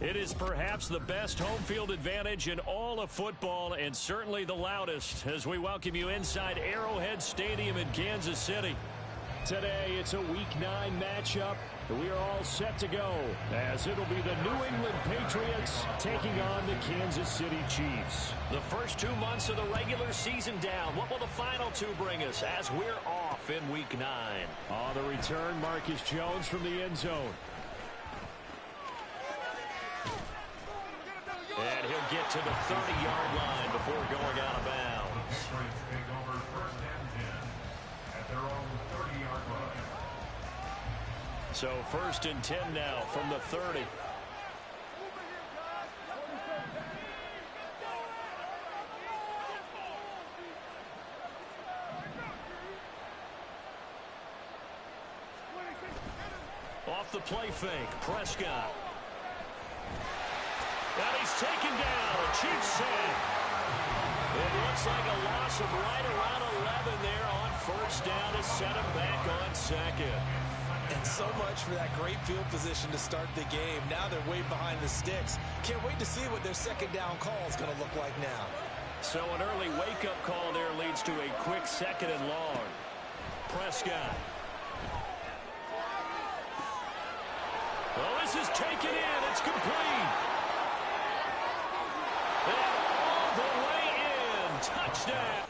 It is perhaps the best home field advantage in all of football and certainly the loudest as we welcome you inside Arrowhead Stadium in Kansas City. Today, it's a Week 9 matchup. We are all set to go as it'll be the New England Patriots taking on the Kansas City Chiefs. The first 2 months of the regular season down. What will the final 2 bring us as we're off in Week 9? On the return, Marcus Jones from the end zone. And he'll get to the 30-yard line before going out of bounds. So 1st and 10 now from the 30. Off the play fake, Prescott. And he's taken down. Chiefs sack. It looks like a loss of right around 11 there on 1st down to set him back on 2nd. And so much for that great field position to start the game. Now they're way behind the sticks. Can't wait to see what their 2nd down call is going to look like now. So an early wake-up call there leads to a quick 2nd and long. Prescott. Well, this is taken in. It's complete. And all the way in. Touchdown.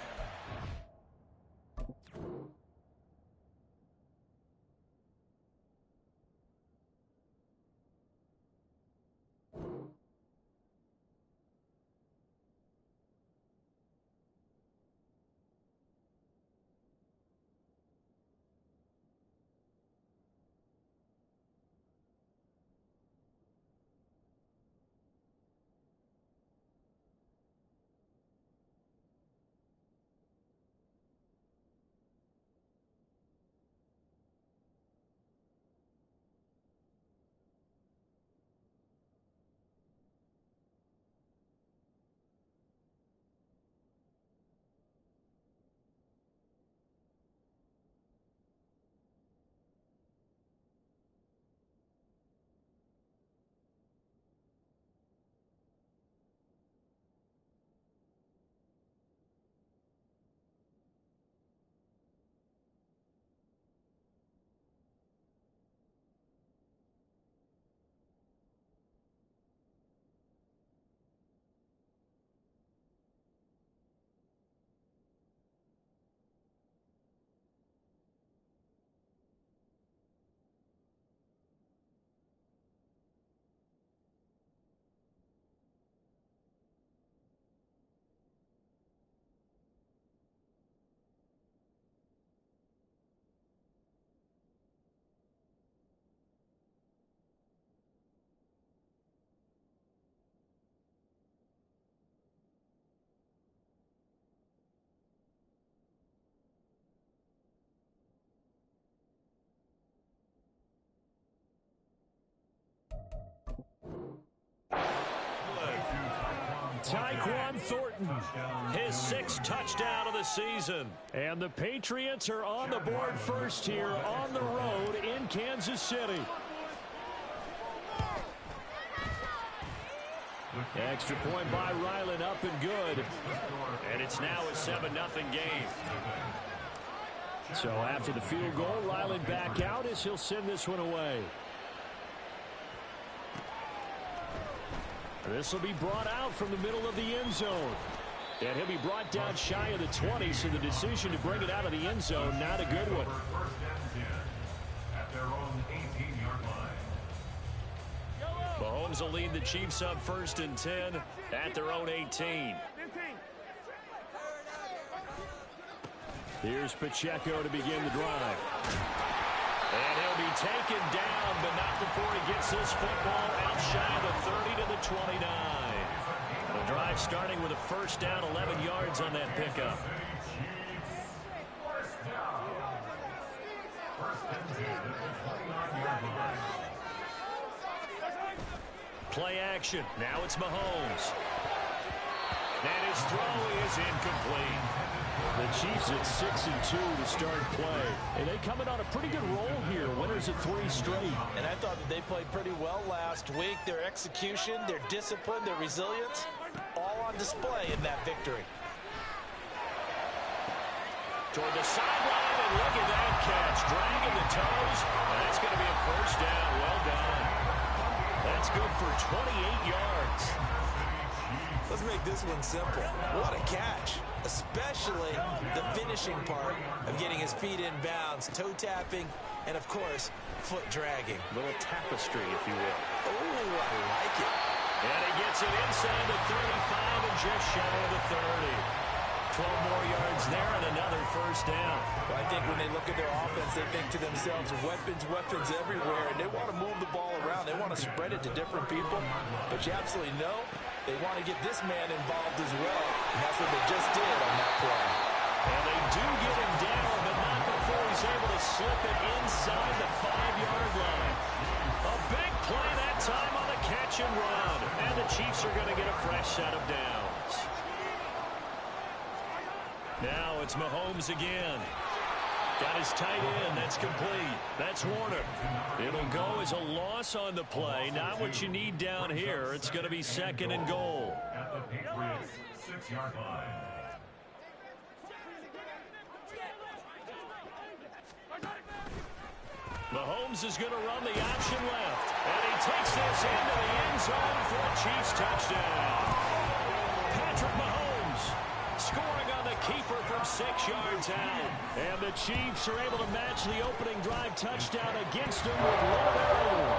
Tyquan Thornton, his 6th touchdown of the season. And the Patriots are on the board first here on the road in Kansas City. Extra point by Ryland, up and good. And it's now a 7-0 game. So after the field goal, Ryland back out as he'll send this one away. This will be brought out from the middle of the end zone. And he'll be brought down shy of the 20, so the decision to bring it out of the end zone, not a good one. Mahomes will lead the Chiefs up 1st and 10 at their own 18. Here's Pacheco to begin the drive. And he'll be taken down, but not before he gets this football out shy of the 30 to the 29. The drive starting with a 1st down, 11 yards on that pickup. Play action. Now it's Mahomes. And his throw is incomplete. The Chiefs at 6-2 to start play. And they come in on a pretty good roll here. Winners of 3 straight. And I thought that they played pretty well last week. Their execution, their discipline, their resilience, all on display in that victory. Toward the sideline, and look at that catch. Dragging the toes. That's going to be a first down. Well done. That's good for 28 yards. Let's make this one simple. What a catch. Especially the finishing part of getting his feet in bounds, toe tapping, and of course, foot dragging. Little tapestry, if you will. Oh, I like it. And he gets it inside the 35 and just shy of the 30. 12 more yards there and another first down. Well, I think when they look at their offense, they think to themselves, weapons everywhere, and they want to move the ball around. They want to spread it to different people, but you absolutely know they want to get this man involved as well, and that's what they just did on that play. And they do get him down, but not before he's able to slip it inside the 5-yard line. A big play that time on the catch and run, and the Chiefs are going to get a fresh set of downs. Now it's Mahomes again. Got his tight end. That's complete. That's Warner. It'll go as a loss on the play. Not what you need down here. It's going to be 2nd and goal. At the Patriots' 6-yard line. Mahomes is going to run the option left. And he takes this into the end zone for a Chiefs touchdown. Patrick Mahomes scoring on the keeper from 6 yards out. And the Chiefs are able to match the opening drive touchdown against them with one of their own.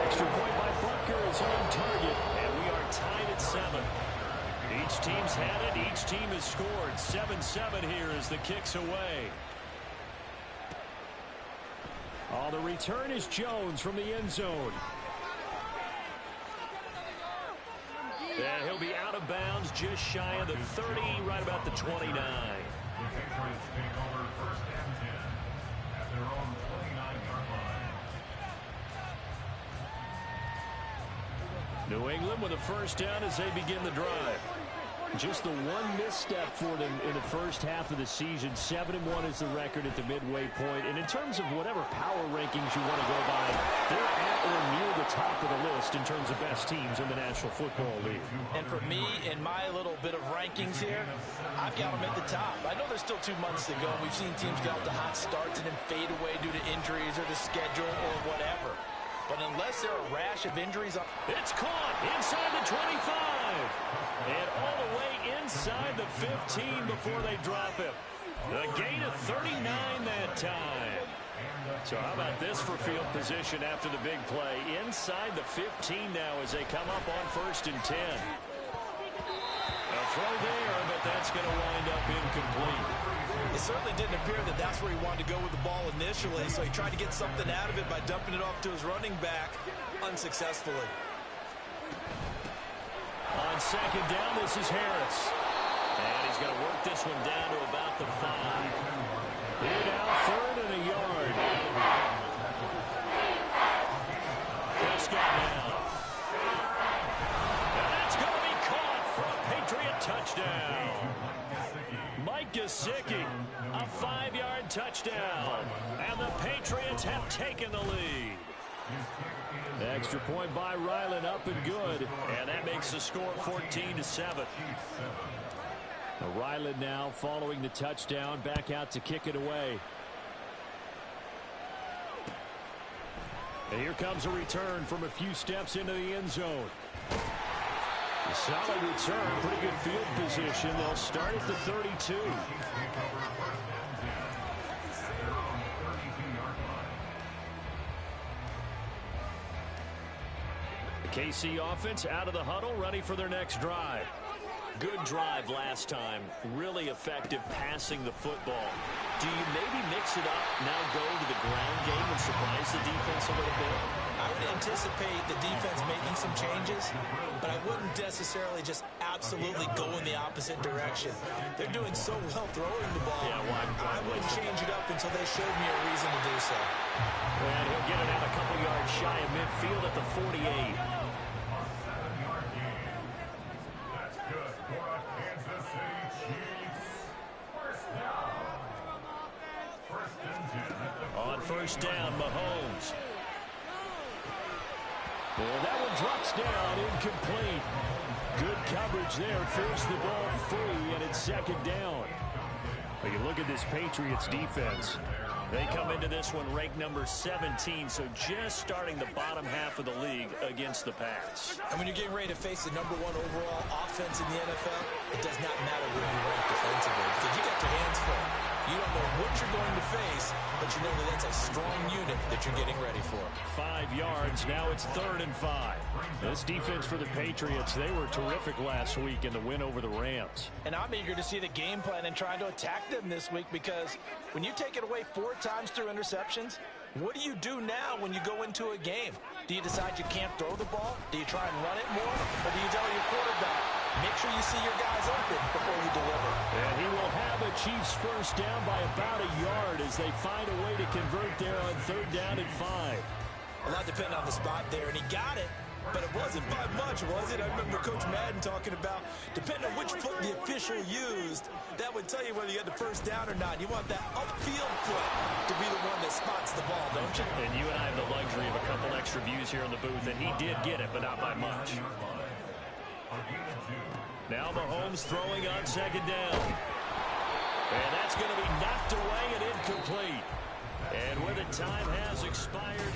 Extra point by Butker is on target. And we are tied at 7. Each team's had it. Each team has scored. 7-7 here as the kick's away. Oh, the return is Jones from the end zone. And he'll be out of bounds just shy of the 30, right about the 29. The Patriots take over 1st and 10 at their own 29-yard line. New England with a first down as they begin the drive. Just the one misstep for them in the first half of the season. 7-1 is the record at the midway point. And in terms of whatever power rankings you want to go by, they're at or near the top of the list in terms of best teams in the National Football League. And for me, in my little bit of rankings here, I've got them at the top. I know there's still 2 months to go. We've seen teams get out to hot starts and then fade away due to injuries or the schedule or whatever. But unless there are a rash of injuries... It's caught inside the 25. And all the way inside the 15 before they drop him. The gain of 39 that time. So how about this for field position after the big play? Inside the 15 now as they come up on 1st and 10. A throw there, but that's going to wind up incomplete. It certainly didn't appear that that's where he wanted to go with the ball initially, so he tried to get something out of it by dumping it off to his running back unsuccessfully. On 2nd down, this is Harris. And he's going to work this one down to about the 5. Here now, 3rd and a yard. Prescott now. And that's going to be caught for a Patriot touchdown. Mike Gesicki, a 5-yard touchdown. And the Patriots have taken the lead. Extra point by Ryland, up and good. And that makes the score 14-7. Ryland now following the touchdown, back out to kick it away. And here comes a return from a few steps into the end zone. A solid return, pretty good field position. They'll start at the 32. The KC offense out of the huddle, ready for their next drive. Good drive last time. Really effective passing the football. Do you maybe mix it up, now go to the ground game and surprise the defense a little bit? I would anticipate the defense making some changes, but I wouldn't necessarily just absolutely go in the opposite direction. They're doing so well throwing the ball. Yeah, I wouldn't change it up until they showed me a reason to do so. And he'll get it out a couple yards shy of midfield at the 48. That's good. first down. Mahomes. And that one drops down, incomplete. Good coverage there, forced the ball free, and it's second down. When you look at this Patriots defense, they come into this one ranked number 17, so just starting the bottom half of the league against the pass. And when you're getting ready to face the number 1 overall offense in the NFL, it does not matter where you rank defensively because you got your hands full. You don't know what you're going to face, but you know that that's a strong unit that you're getting ready for. 5 yards. Now it's 3rd and 5. This defense for the Patriots, they were terrific last week in the win over the Rams. And I'm eager to see the game plan and trying to attack them this week because when you take it away 4 times through interceptions, what do you do now when you go into a game? Do you decide you can't throw the ball? Do you try and run it more? Or do you tell your quarterback, make sure you see your guys open before you deliver? And he will have a Chiefs first down by about a yard as they find a way to convert there on 3rd down and 5. A lot depending on the spot there, and he got it, but it wasn't by much, was it? I remember Coach Madden talking about, depending on which foot the official used, that would tell you whether you had the first down or not. You want that upfield foot to be the one that spots the ball, don't you? And you and I have the luxury of a couple extra views here in the booth, and he did get it, but not by much. Now Mahomes throwing on 2nd down. And that's going to be knocked away and incomplete. And where the time has expired.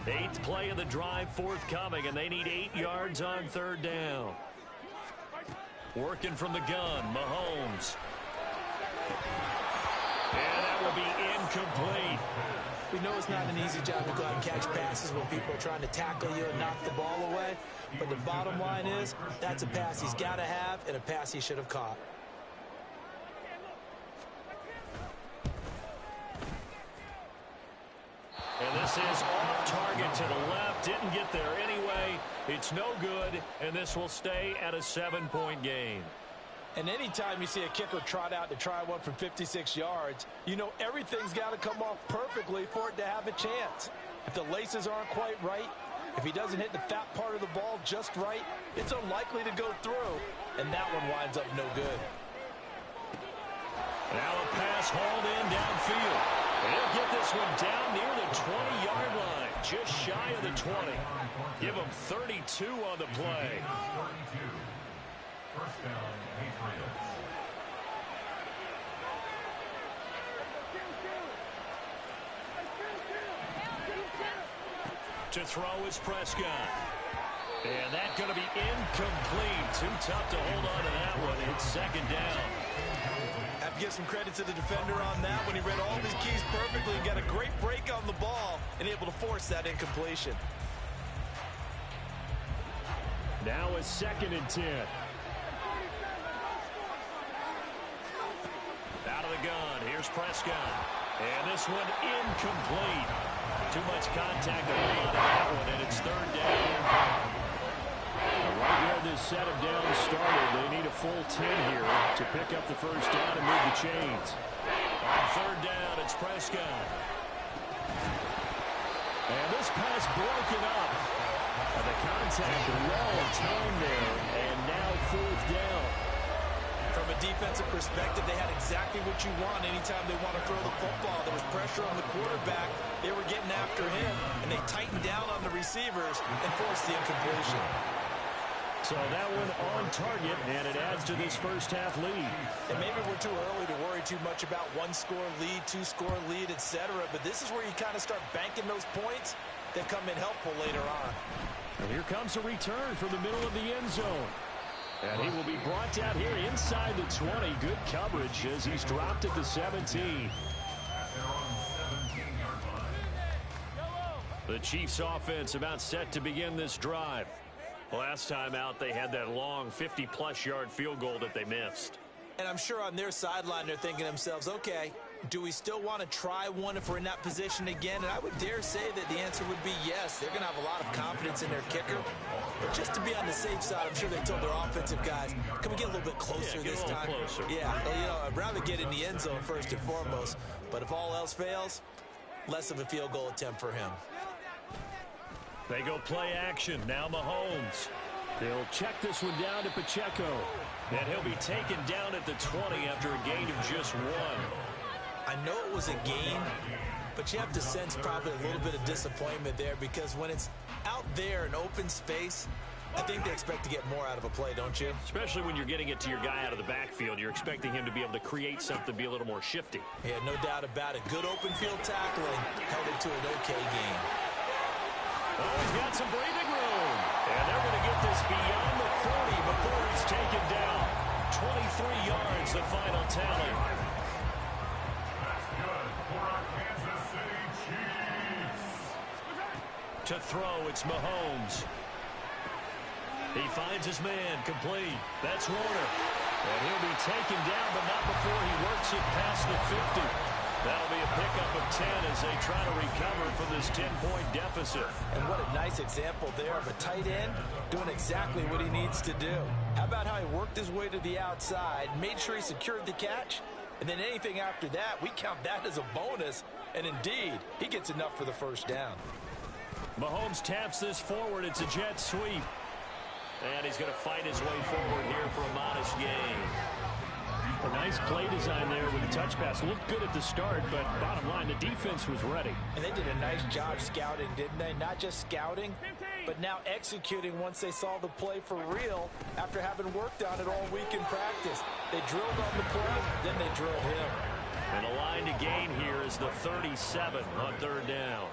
8th play of the drive forthcoming, and they need 8 yards on 3rd down. Working from the gun, Mahomes. And that will be incomplete. We know it's not an easy job to go out and catch passes when people are trying to tackle you and knock the ball away. But the bottom line is, that's a pass he's got to have and a pass he should have caught. And this is off target to the left. Didn't get there anyway. It's no good, and this will stay at a 7-point game. And anytime you see a kicker trot out to try one from 56 yards, you know everything's got to come off perfectly for it to have a chance. If the laces aren't quite right, if he doesn't hit the fat part of the ball just right, it's unlikely to go through, and that one winds up no good. Now a pass hauled in downfield. And he'll get this one down near the 20-yard line, just shy of the 20. Give him 32 on the play. First down, Patriots. To throw is Prescott. And that's going to be incomplete. Too tough to hold on to that one. It's 2nd down. Have to give some credit to the defender on that when he read all of his keys perfectly and got a great break on the ball and able to force that incompletion. Now a 2nd and 10. Out of the gun, here's Prescott. And this one incomplete. Too much contact early on that one, and it's 3rd down. Right where this set of downs started, they need a full 10 here to pick up the first down and move the chains. On 3rd down, it's Prescott. And this pass broken up. And the contact well timed there, and now 4th down. From a defensive perspective, they had exactly what you want anytime they want to throw the football. There was pressure on the quarterback. They were getting after him, and they tightened down on the receivers and forced the incompletion. So that one on target, and it adds to this first half lead. And maybe we're too early to worry too much about 1-score lead, 2-score lead, etc. But this is where you kind of start banking those points that come in helpful later on. And here comes a return from the middle of the end zone. And he will be brought down here inside the 20. Good coverage as he's dropped at the 17. The Chiefs offense about set to begin this drive. Last time out, they had that long 50-plus yard field goal that they missed. And I'm sure on their sideline, they're thinking to themselves, okay, do we still want to try one if we're in that position again? And I would dare say that the answer would be yes. They're going to have a lot of confidence in their kicker. But just to be on the safe side, I'm sure they told their offensive guys, can we get a little bit closer this time? Closer. Yeah, you know, I'd rather get in the end zone first and foremost. But if all else fails, less of a field goal attempt for him. They go play action. Now Mahomes. They'll check this one down to Pacheco. And he'll be taken down at the 20 after a gain of just 1. I know it was a gain, but you have to sense probably a little bit of disappointment there, because when it's out there in open space, I think they expect to get more out of a play, don't you? Especially when you're getting it to your guy out of the backfield. You're expecting him to be able to create something, be a little more shifty. Yeah, no doubt about it. Good open field tackling held it to an okay game. Oh, he's got some breathing room. And they're going to get this beyond the 40 before he's taken down. 23 yards, the final tally. That's good for our Kansas City Chiefs. To throw, it's Mahomes. He finds his man, complete. That's Warner. And he'll be taken down, but not before he works it past the 50. That'll be a pickup of 10 as they try to recover from this 10-point deficit. And what a nice example there of a tight end doing exactly what he needs to do. How about how he worked his way to the outside, made sure he secured the catch, and then anything after that, we count that as a bonus. And indeed, he gets enough for the first down. Mahomes taps this forward. It's a jet sweep. And he's going to fight his way forward here for a modest gain. A nice play design there with the touch pass. Looked good at the start, but bottom line, the defense was ready. And they did a nice job scouting, didn't they? Not just scouting, but now executing once they saw the play for real after having worked on it all week in practice. They drilled on the play, then they drilled him. And a line to gain here is the 37 on third down.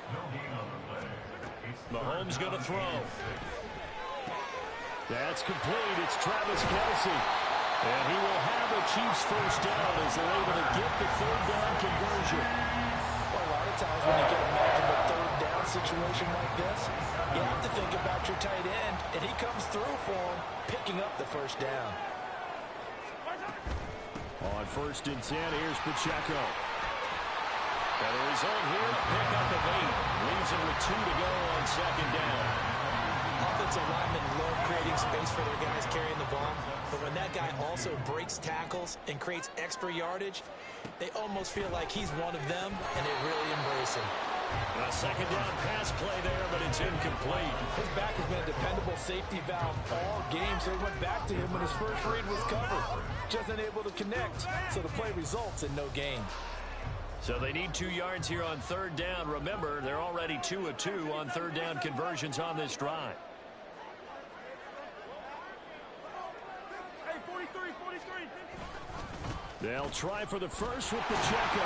Mahomes going to throw. That's complete. It's Travis Kelce. And he will have the Chiefs first down as they're able to get the third down conversion. Well, a lot of times when you get a magical third down situation like this, you have to think about your tight end, and he comes through for him, picking up the first down. On first and 10, here's Pacheco. And the result here, a pickup of 8. Leaves him with 2 to go on second down. Offensive linemen love creating space for their guys carrying the ball, but when that guy also breaks tackles and creates extra yardage, they almost feel like he's one of them, and they really embrace him. A second down pass play there, but it's incomplete. His back has been a dependable safety valve all game, so he went back to him when his first read was covered. Just unable to connect, so the play results in no gain. So they need 2 yards here on third down. Remember, they're already 2 of 2 on third down conversions on this drive. Hey, 43, 43. They'll try for the first with Pacheco.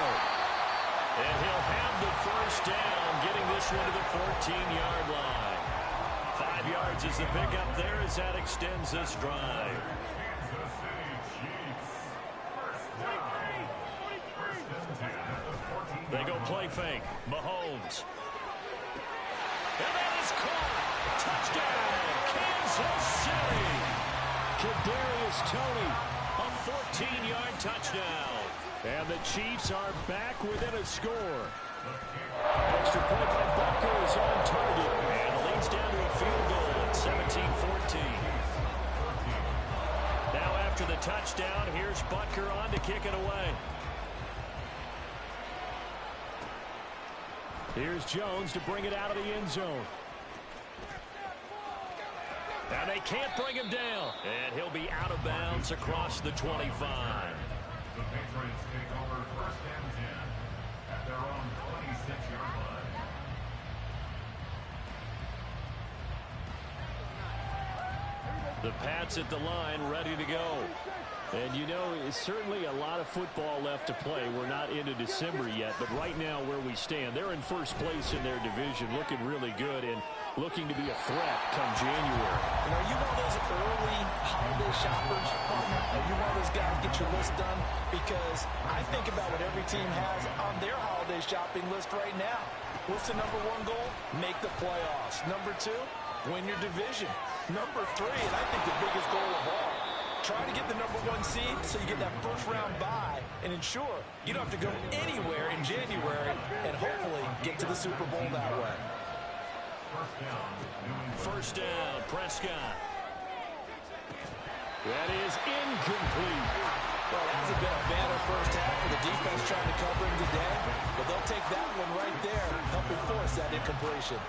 And he'll have the first down, getting this one to the 14-yard line. 5 yards is the pickup there as that extends this drive. Kansas City Chiefs. They go play fake. Mahomes. And that is caught. Touchdown, Kansas City. Kadarius Toney, a 14-yard touchdown. And the Chiefs are back within a score. Extra point by Butker is on target. And leads down to a field goal at 17-14. Now after the touchdown, here's Butker on to kick it away. Here's Jones to bring it out of the end zone. And they can't bring him down. And he'll be out of bounds across the 25. The Patriots take over first and 10 at their own 26-yard line. The Pats at the line, ready to go. And you know, it's certainly a lot of football left to play. We're not into December yet, but right now where we stand, they're in first place in their division, looking really good and looking to be a threat come January. And are you one of those early holiday shoppers, partner? Are you one of those guys get your list done? Because I think about what every team has on their holiday shopping list right now. What's the number 1 goal? Make the playoffs. Number 2, win your division. Number 3, and I think the biggest goal of all, try to get the number 1 seed so you get that first round bye and ensure you don't have to go anywhere in January and hopefully get to the Super Bowl that way. First down, Prescott. That is incomplete. Well, it hasn't been a banner first half for the defense trying to cover him today, but they'll take that one right there, helping force that incompletion.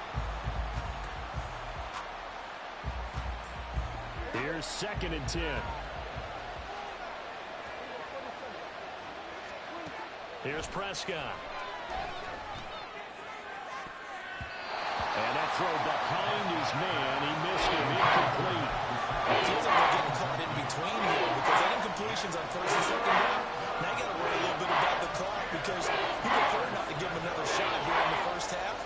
Here's second and 10. Here's Prescott. And that throw behind his man. He missed him. Incomplete. It feels like they're getting caught in between here because that incompletion's on first and second down. Now you got to worry a little bit about the clock because you prefer not to give him another shot here in the first half.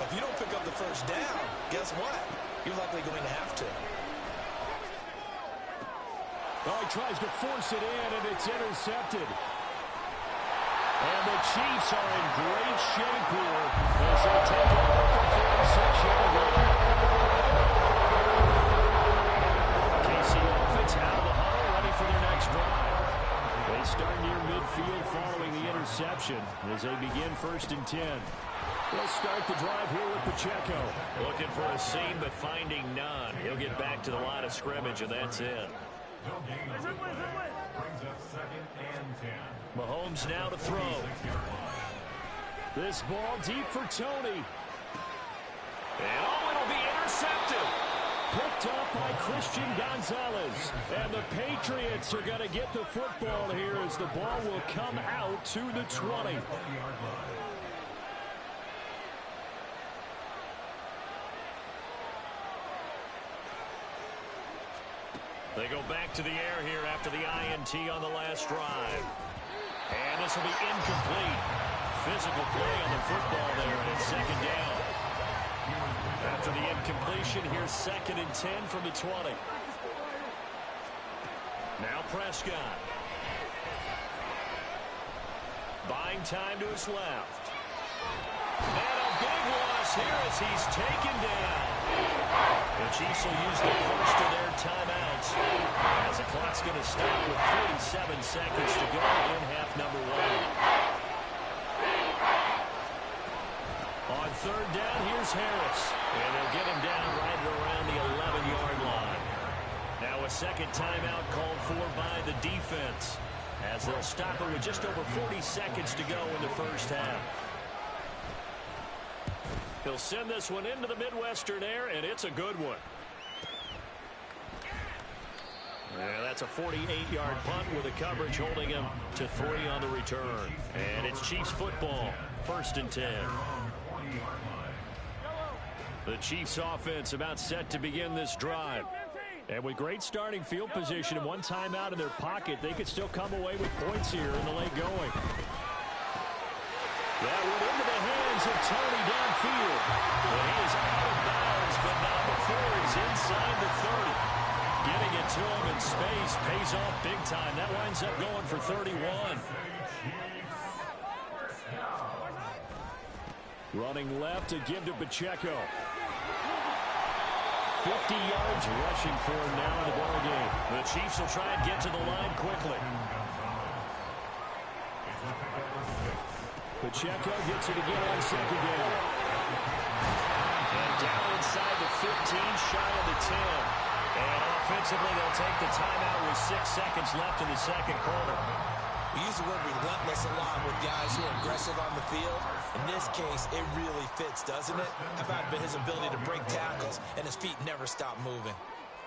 But if you don't pick up the first down, guess what? You're likely going to have to. Oh, he tries to force it in, and it's intercepted. And the Chiefs are in great shape here as they take over the 46-yard line. KC offense out of the huddle, ready for their next drive. They start near midfield following the interception as they begin 1st and 10. They'll start the drive here with Pacheco. Looking for a seam, but finding none. He'll get back to the line of scrimmage, and that's it. No gain on the play. Brings up 2nd and 10. Mahomes now to throw. This ball deep for Tony. And it'll be intercepted. Picked up by Christian Gonzalez. And the Patriots are going to get the football here as the ball will come out to the 20. They go back to the air here after the INT on the last drive. And this will be incomplete. Physical play on the football there, and it's 2nd down. After the incompletion, here's 2nd and 10 from the 20. Now Prescott. Buying time to his left. And a big loss here as he's taken down. The Chiefs will use the first of their timeouts as the clock's going to stop with 47 seconds to go in half number 1. On 3rd down, here's Harris. And they'll get him down right around the 11-yard line. Now a 2nd timeout called for by the defense as they'll stop it with just over 40 seconds to go in the first half. He'll send this one into the Midwestern air, and it's a good one. Yeah, that's a 48-yard punt with the coverage holding him to 3 on the return. And it's Chiefs football, 1st and 10. The Chiefs offense about set to begin this drive. And with great starting field position and 1 timeout in their pocket, they could still come away with points here in the late going. That went into the hands of Tony downfield. And he is out of bounds, but not before he's inside the 30. Getting it to him in space pays off big time. That winds up going for 31. Running left to give to Pacheco. 50 yards rushing for him now in the ball game. The Chiefs will try and get to the line quickly. Pacheco gets it again on 2nd down. And down inside the 15, shy of the 10. And offensively, they'll take the timeout with 6 seconds left in the 2nd quarter. We use the word relentless a lot with guys who are aggressive on the field. In this case, it really fits, doesn't it? How about his ability to break tackles, and his feet never stop moving.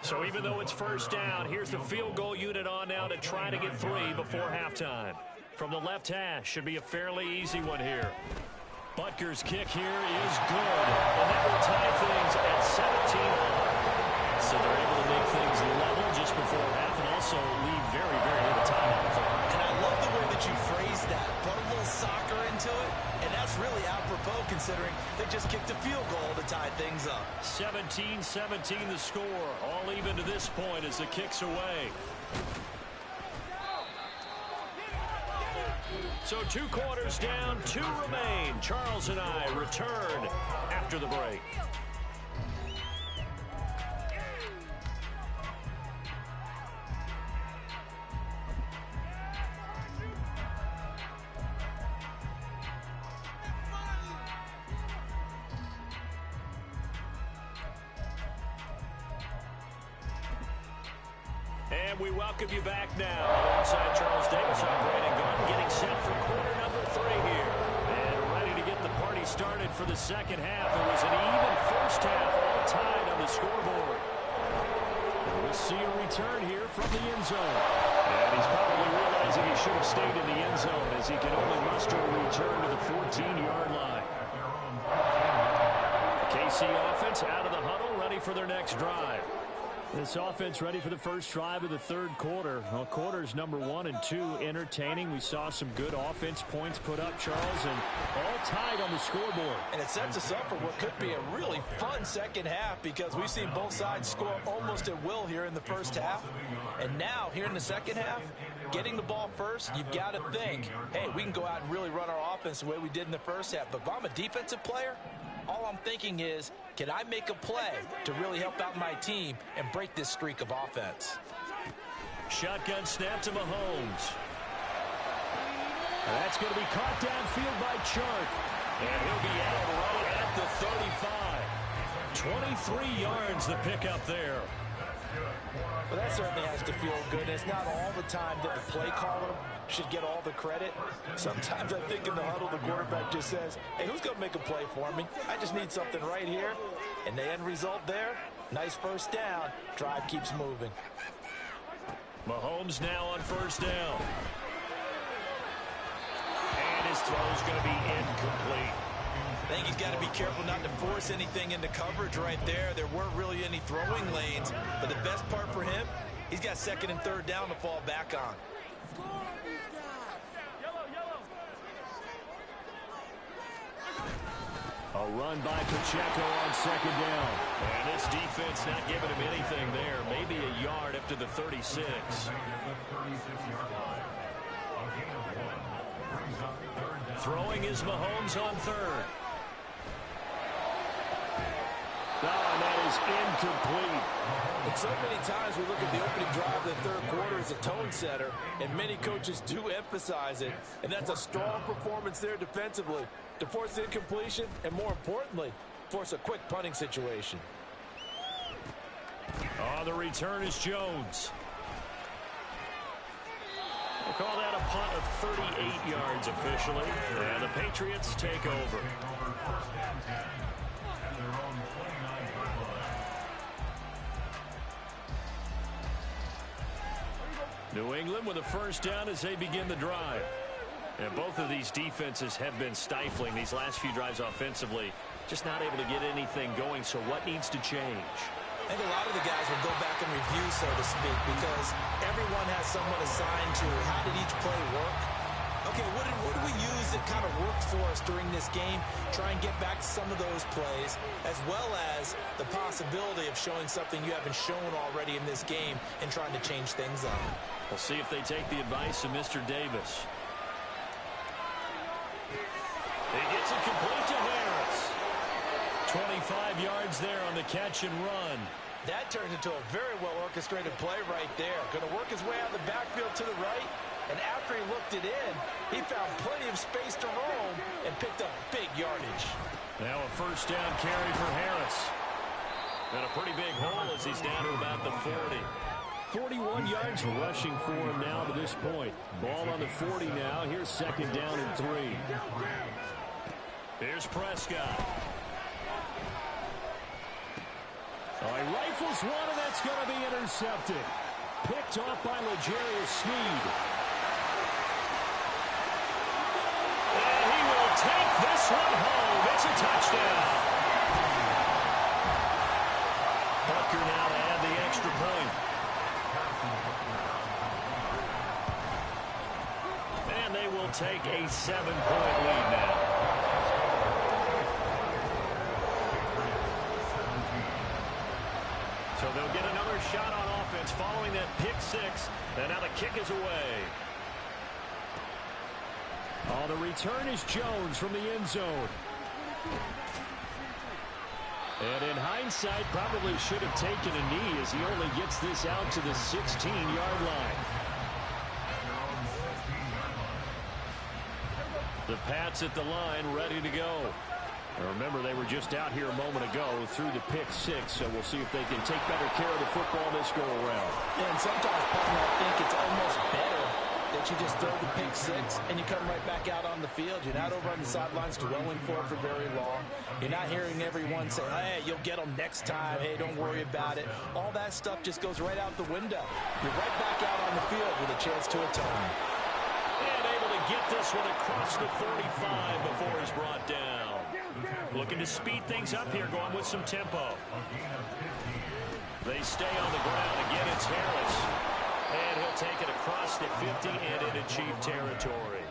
So even though it's 1st down, here's the field goal unit on now to try to get 3 before halftime. From the left hash, should be a fairly easy one here. Butker's kick here is good, and that will tie things at 17. So they're able to make things level just before half and also leave very, very little time on the clock. And I love the way that you phrase that. Put a little soccer into it, and that's really apropos considering they just kicked a field goal to tie things up. 17-17 the score, all even to this point as the kick's away. So 2 quarters down, 2 remain. Charles and I return after the break. And we welcome you back now. Alongside Charles Davis, I'm Brandon Gordon, getting set for quarter number 3 here. And ready to get the party started for the 2nd half. It was an even first half, all tied on the scoreboard. And we'll see a return here from the end zone. And he's probably realizing he should have stayed in the end zone as he can only muster a return to the 14-yard line. The KC offense out of the huddle, ready for their next drive. This offense ready for the first drive of the third quarter. Well, quarters number 1 and 2 entertaining. We saw some good offense points put up, Charles, and all tied on the scoreboard. And it sets us up for what could be a really fun second half because we've seen both sides score almost at will here in the first half. And now, here in the second half, getting the ball first, you've got to think, hey, we can go out and really run our offense the way we did in the first half. But if I'm a defensive player, all I'm thinking is, can I make a play to really help out my team and break this streak of offense? Shotgun snap to Mahomes. That's going to be caught downfield by Chark. And he'll be out right at the 35. 23 yards the pickup there. Well, that certainly has to feel good. And it's not all the time that the play caller should get all the credit. Sometimes I think in the huddle, the quarterback just says, hey, who's going to make a play for me? I just need something right here. And the end result there, nice first down. Drive keeps moving. Mahomes now on first down. And his throw's going to be incomplete. I think he's got to be careful not to force anything into coverage right there. There weren't really any throwing lanes. But the best part for him, he's got second and third down to fall back on. A run by Pacheco on second down. And this defense not giving him anything there. Maybe a yard up to the 36. Throwing is Mahomes on third. Oh, and that is incomplete. And so many times we look at the opening drive of the third quarter as a tone setter, and many coaches do emphasize it. And that's a strong performance there defensively to force incompletion and, more importantly, force a quick punting situation. The return is Jones. We'll call that a punt of 38 yards officially. And the Patriots take over. New England with a first down as they begin the drive. And both of these defenses have been stifling these last few drives offensively. Just not able to get anything going, so what needs to change? I think a lot of the guys will go back and review, so to speak, because everyone has someone assigned to how did each play work. Okay, what did we use that kind of worked for us during this game? Try and get back to some of those plays, as well as the possibility of showing something you haven't shown already in this game and trying to change things up. We'll see if they take the advice of Mr. Davis. He gets it complete to Harris. 25 yards there on the catch and run. That turns into a very well-orchestrated play right there. Going to work his way out of the backfield to the right, and after he looked it in, he found plenty of space to roam and picked up big yardage. Now a first down carry for Harris. And a pretty big hole as he's down to about the 40. 41 yards rushing for him now to this point. Ball on the 40 now. Here's second down and 3. Here's Prescott. He rifles one, and that's going to be intercepted. Picked off by L'Jarius Sneed. And he will take this one home. It's a touchdown. Bucker now to add the extra point. And they will take a 7-point lead now. So they'll get another shot on offense following that pick six. And now the kick is away. The return is Jones from the end zone. And in hindsight, probably should have taken a knee as he only gets this out to the 16-yard line. The Pats at the line, ready to go. And remember, they were just out here a moment ago through the pick six, so we'll see if they can take better care of the football this go-around. And sometimes, I think it's almost better that you just throw the pick six and you come right back out on the field. You're not over on the sidelines dwelling for it for very long. You're not hearing everyone say, hey, you'll get them next time. Hey, don't worry about it. All that stuff just goes right out the window. You're right back out on the field with a chance to atone. And able to get this one across the 45 before he's brought down. Looking to speed things up here, going with some tempo. They stay on the ground. Again, it's Harris. And he'll take it across the 50 and into Chief territory.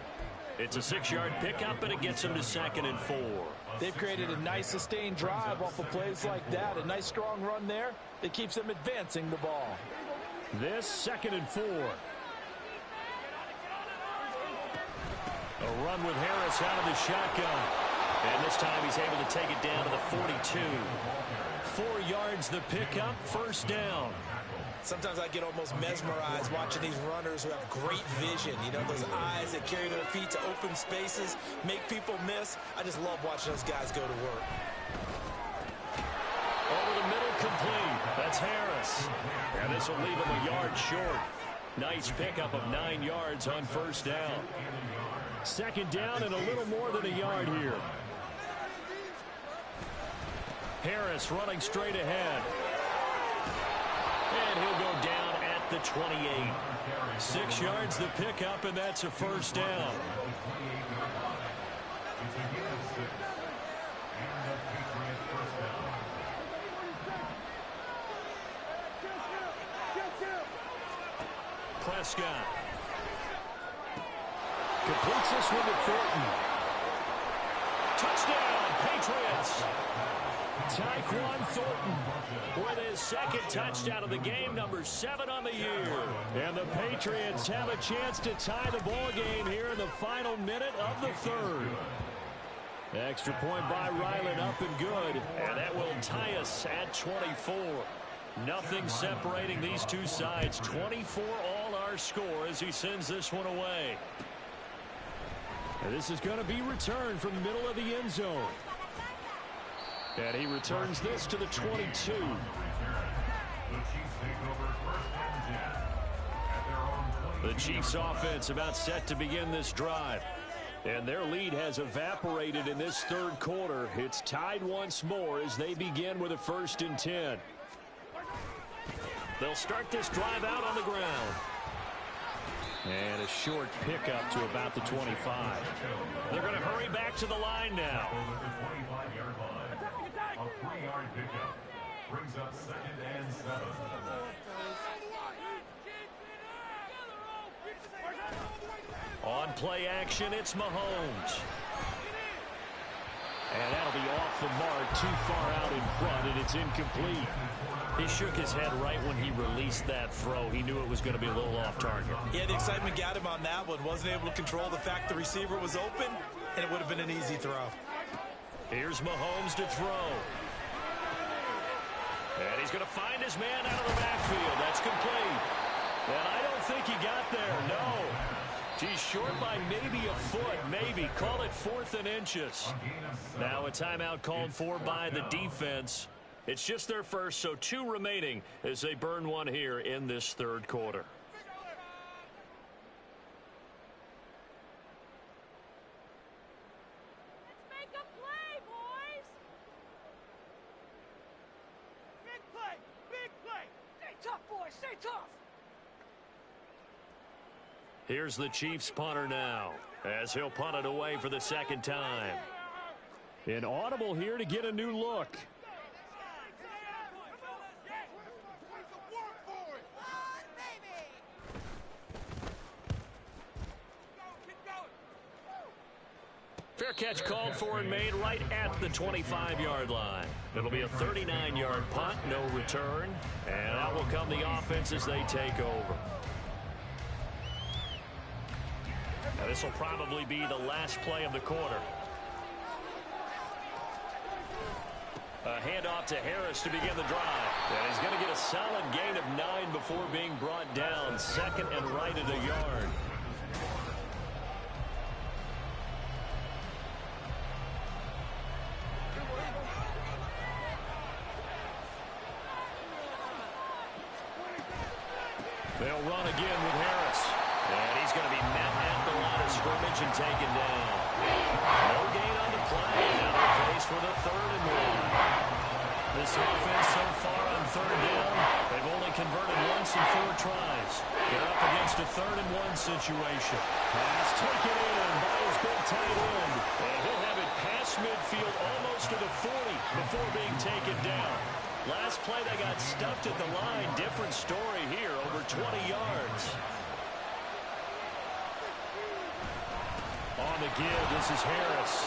It's a 6-yard pickup, and it gets him to 2nd and 4. They've created a nice sustained drive off of plays like that. A nice strong run there that keeps them advancing the ball. This 2nd and 4. A run with Harris out of the shotgun. And this time he's able to take it down to the 42. 4 yards the pickup, 1st down. Sometimes I get almost mesmerized watching these runners who have great vision. You know, those eyes that carry their feet to open spaces, make people miss. I just love watching those guys go to work. Over the middle, complete. That's Harris. And this will leave him a yard short. Nice pickup of 9 yards on 1st down. 2nd down and a little more than a yard here. Harris running straight ahead. And he'll go down at the 28. 6 yards the pickup, and that's a 1st down. Prescott completes this one to Thornton. Touchdown, Patriots. Tyquan Thornton with his 2nd touchdown of the game, number 7 on the year. And the Patriots have a chance to tie the ball game here in the final minute of the 3rd. Extra point by Ryland, up and good. And that will tie us at 24. Nothing separating these two sides. 24 all our score as he sends this one away. And this is going to be returned from the middle of the end zone. And he returns this to the 22. The Chiefs offense about set to begin this drive. And their lead has evaporated in this 3rd quarter. It's tied once more as they begin with a 1st and 10. They'll start this drive out on the ground. And a short pickup to about the 25. They're going to hurry back to the line now. A 3-yard pickup brings up 2nd and 7. On play action, it's Mahomes. And that'll be off the mark, too far out in front, and it's incomplete. He shook his head right when he released that throw. He knew it was going to be a little off target. Yeah, the excitement got him on that one. Wasn't able to control the fact the receiver was open, and it would have been an easy throw. Here's Mahomes to throw. And he's going to find his man out of the backfield. That's complete. And I don't think he got there, no. He's short by maybe a foot, maybe. Call it 4th and inches. Now a timeout called for by the defense. It's just their first, so 2 remaining as they burn one here in this 3rd quarter. Let's make a play, boys! Big play! Big play! Stay tough, boys! Stay tough! Here's the Chiefs punter now, as he'll punt it away for the 2nd time. An audible here to get a new look. Fair catch called for and made right at the 25-yard line. It'll be a 39-yard punt, no return. And out will come the offense as they take over. Now this will probably be the last play of the quarter. A handoff to Harris to begin the drive. And he's going to get a solid gain of 9 before being brought down. 2nd and right at a yard. They'll run again with Harris. And he's going to be met at the line of scrimmage and taken down. No gain on the play. Now they're faced with a 3rd and 1. This offense so far on 3rd down, they've only converted once in 4 tries. They're up against a 3rd and 1 situation. Pass taken in by his big tight end. And he'll have it past midfield almost to the 40 before being taken down. Last play they got stuffed at the line. Different story here, over 20 yards. On the give, this is Harris.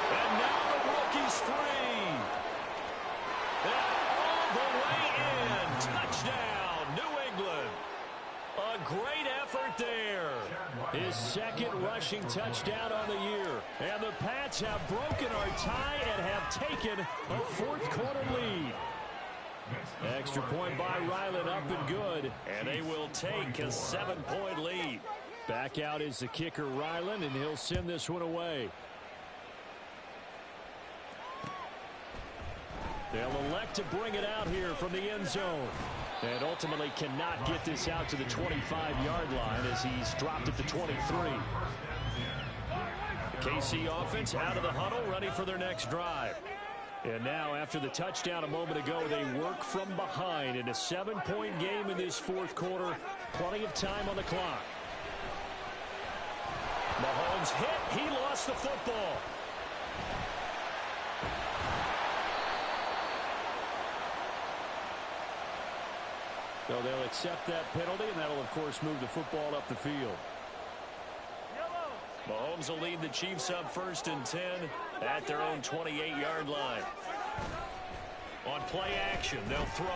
And now the rookie's free. And all the way in. Touchdown, New England. A great effort there. His 2nd rushing touchdown on the year. And the Pats have broken our tie and have taken a 4th quarter lead. Extra point by Ryland, up and good. And they will take a 7-point lead. Back out is the kicker, Ryland, and he'll send this one away. They'll elect to bring it out here from the end zone. And ultimately cannot get this out to the 25-yard line as he's dropped it to 23. The KC offense out of the huddle, ready for their next drive. And now, after the touchdown a moment ago, they work from behind in a 7-point game in this 4th quarter. Plenty of time on the clock. Mahomes hit. He lost the football. So they'll accept that penalty, and that'll, of course, move the football up the field. Mahomes will lead the Chiefs up 1st and 10 at their own 28-yard line. On play action, they'll throw.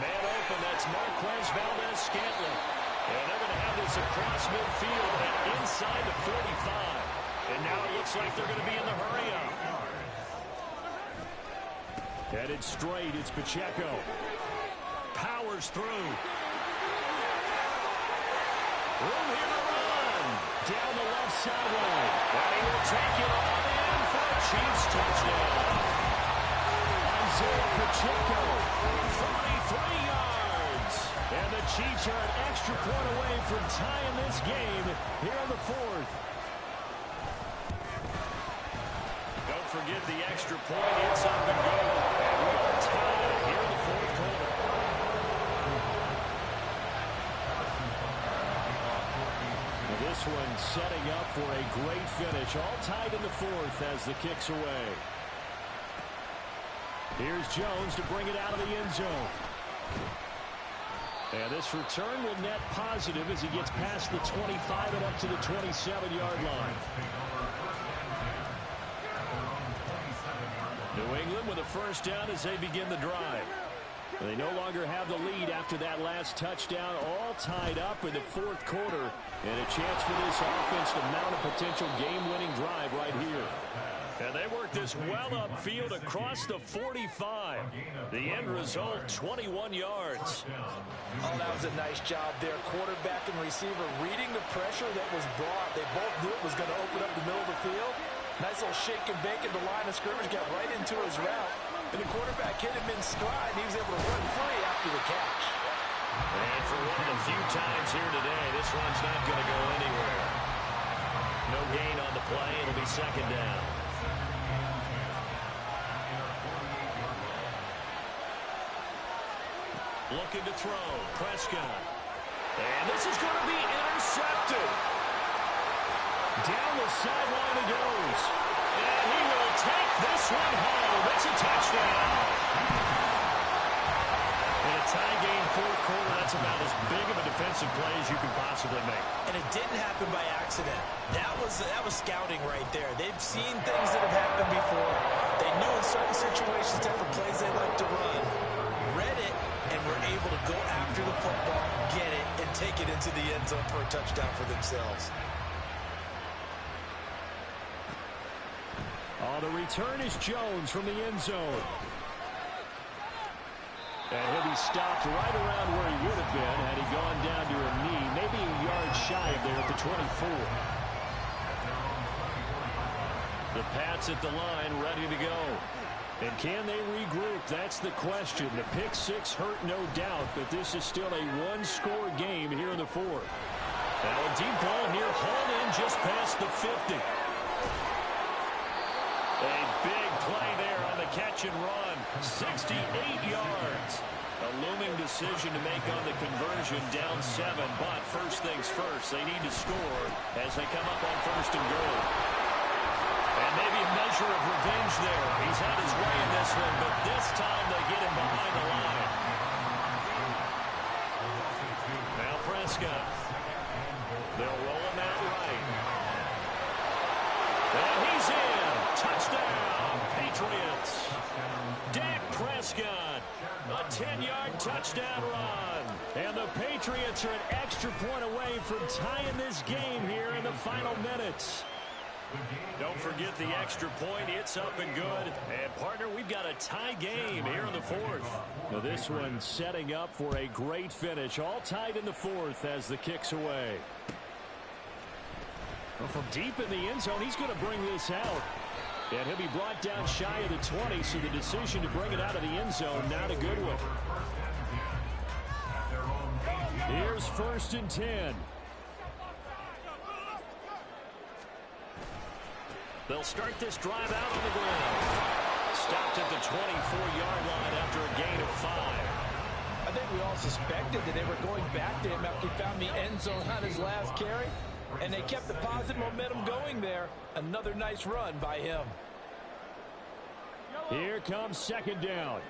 Man open, that's Marquez Valdez-Scantling. And they're going to have this across midfield and inside the 45. And now it looks like they're going to be in the hurry-up. Headed straight, it's Pacheco. Powers through. Room here to run. Down the left sideline. And he will take it all in for a Chiefs touchdown. Isaiah Pacheco, 33 yards. And the Chiefs are an extra point away from tying this game here in the 4th. Don't forget the extra point. It's up and go. And we are tied here in the 4th quarter. This one setting up for a great finish. All tied in the 4th as the kick's away. Here's Jones to bring it out of the end zone. And this return will net positive as he gets past the 25 and up to the 27-yard line. New England with a 1st down as they begin the drive. They no longer have the lead after that last touchdown, all tied up in the 4th quarter. And a chance for this offense to mount a potential game-winning drive right here. And they work this well upfield across the 45. The end result, 21 yards. Oh, that was a nice job there. Quarterback and receiver reading the pressure that was brought. They both knew it was going to open up the middle of the field. Nice little shake and bake at the line of scrimmage, got right into his route. And the quarterback hit him in stride. He was able to run free after the catch. And for one of the few times here today, this one's not going to go anywhere. No gain on the play. It'll be 2nd down. Looking to throw. Prescott. And this is going to be intercepted. Down the sideline he goes. And he will take this one home. It's a touchdown. In a tie game 4th quarter, that's about as big of a defensive play as you can possibly make. And it didn't happen by accident. That was scouting right there. They've seen things that have happened before. They knew in certain situations type of plays they like to run. Read it and were able to go after the football, get it, and take it into the end zone for a touchdown for themselves. Oh, the return is Jones from the end zone. And he'll be stopped right around where he would have been had he gone down to a knee, maybe a yard shy of there at the 24. The Pats at the line, ready to go. And can they regroup? That's the question. The pick six hurt, no doubt, but this is still a one-score game here in the fourth. Now a deep ball here, hauled in just past the 50. A big play there on the catch and run. 68 yards. A looming decision to make on the conversion, down 7. But first things first, they need to score as they come up on first and goal. And maybe a measure of revenge there. He's had his way in this one, but this time they get him behind the line. Now Prescott. They'll roll him out right. And he's in. Touchdown, Patriots. Dak Prescott. A 10-yard touchdown run. And the Patriots are an extra point away from tying this game here in the final minutes. Don't forget the extra point. It's up and good. And, partner, we've got a tie game here in the fourth. Now, this one setting up for a great finish. All tied in the fourth as the kick's away. Well, from deep in the end zone, he's going to bring this out. And he'll be brought down shy of the 20, so the decision to bring it out of the end zone, not a good one. Here's 1st and 10. They'll start this drive out on the ground. Stopped at the 24-yard line after a gain of 5. I think we all suspected that they were going back to him after he found the end zone on his last carry. And they kept the positive momentum going there. Another nice run by him. Here comes 2nd down.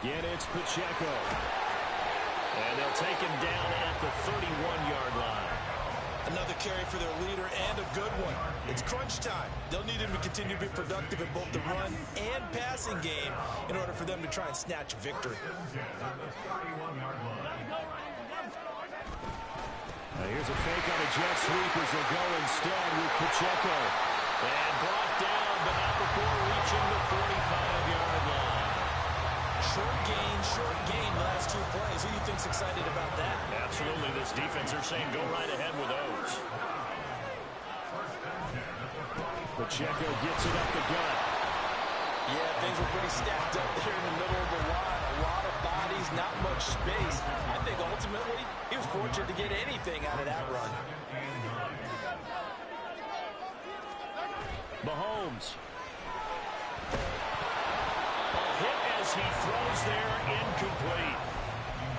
Again, it's Pacheco. And they'll take him down at the 31-yard line. Another carry for their leader and a good one. It's crunch time. They'll need him to continue to be productive in both the run and passing game in order for them to try and snatch a victory. Now here's a fake on a jet sweep as they'll go instead with Pacheco. And brought down, but not before reaching the 45-yard line. Short gain, last 2 plays. Who do you think's excited about that? Absolutely. This defense are saying go right ahead with those. Pacheco gets it up the gut. Yeah, things were pretty stacked up there in the middle of the line. A lot of bodies, not much space. I think ultimately he was fortunate to get anything out of that run. Mahomes. He throws there, incomplete.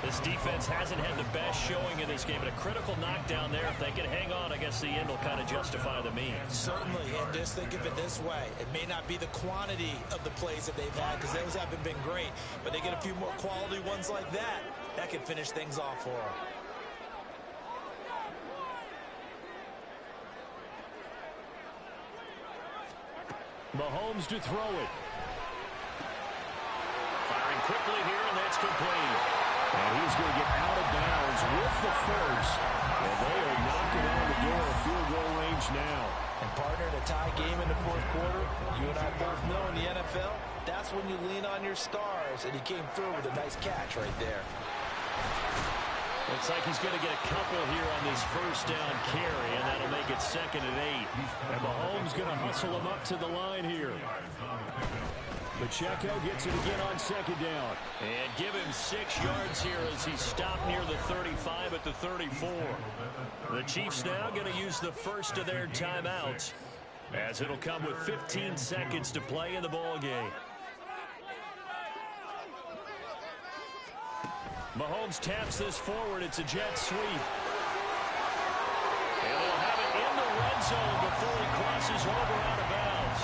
This defense hasn't had the best showing in this game, but a critical knockdown there. If they can hang on, I guess the end will kind of justify the means. Certainly, and just think of it this way. It may not be the quantity of the plays that they've had, because those haven't been great, but they get a few more quality ones like that. That can finish things off for them. Mahomes to throw it. Firing quickly here, and that's complete. And he's going to get out of bounds with the first. And they are knocking on the door of field goal range now. And partner, in a tie game in the fourth quarter, you and I both know in the NFL, that's when you lean on your stars. And he came through with a nice catch right there. Looks like he's going to get a couple here on this first down carry, and that'll make it 2nd and 8. And Mahomes going to hustle him up to the line here. Pacheco gets it again on 2nd down. And give him 6 yards here as he stopped near the 35 at the 34. The Chiefs now going to use the first of their timeouts, as it'll come with 15 seconds to play in the ball game. Mahomes taps this forward. It's a jet sweep. And they'll have it in the red zone before he crosses over out of bounds.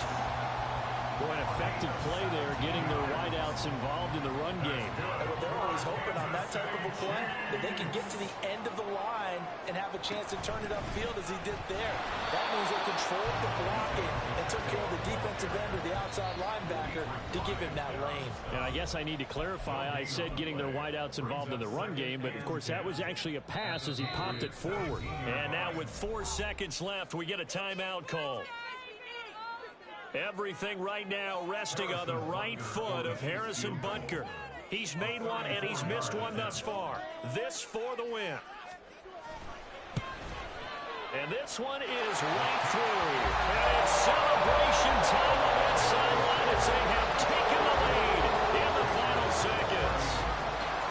Boy, an effective play there, getting their wideouts involved in the run game. And what they're always hoping on that type of a play, that they can get to the end of the line and have a chance to turn it upfield as he did there. That means they controlled the blocking and took care of the defensive end or the outside linebacker to give him that lane. And I guess I need to clarify, I said getting their wideouts involved in the run game, but of course that was actually a pass as he popped it forward. And now with 4 seconds left, we get a timeout call. Everything right now resting on the right foot of Harrison Butker. He's made one, and he's missed one thus far. This for the win. And this one is right through. And it's celebration time on that sideline as they have taken the lead in the final seconds.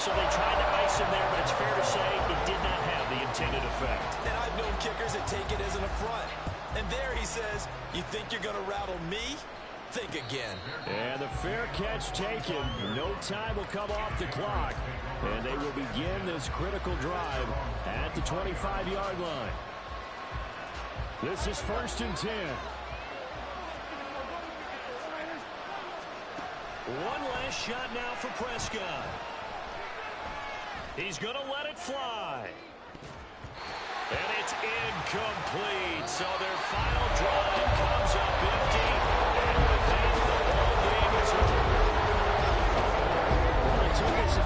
So they tried to ice him there, but it's fair to say it did not have the intended effect. And I've known kickers that take it as an affront. And there he says, you think you're going to rattle me? Think again. And the fair catch taken. No time will come off the clock. And they will begin this critical drive at the 25-yard line. This is 1st and 10. One last shot now for Prescott. He's going to let it fly. And it's incomplete. So their final drive comes up empty. And with that, the ball game is over. Well, it took us a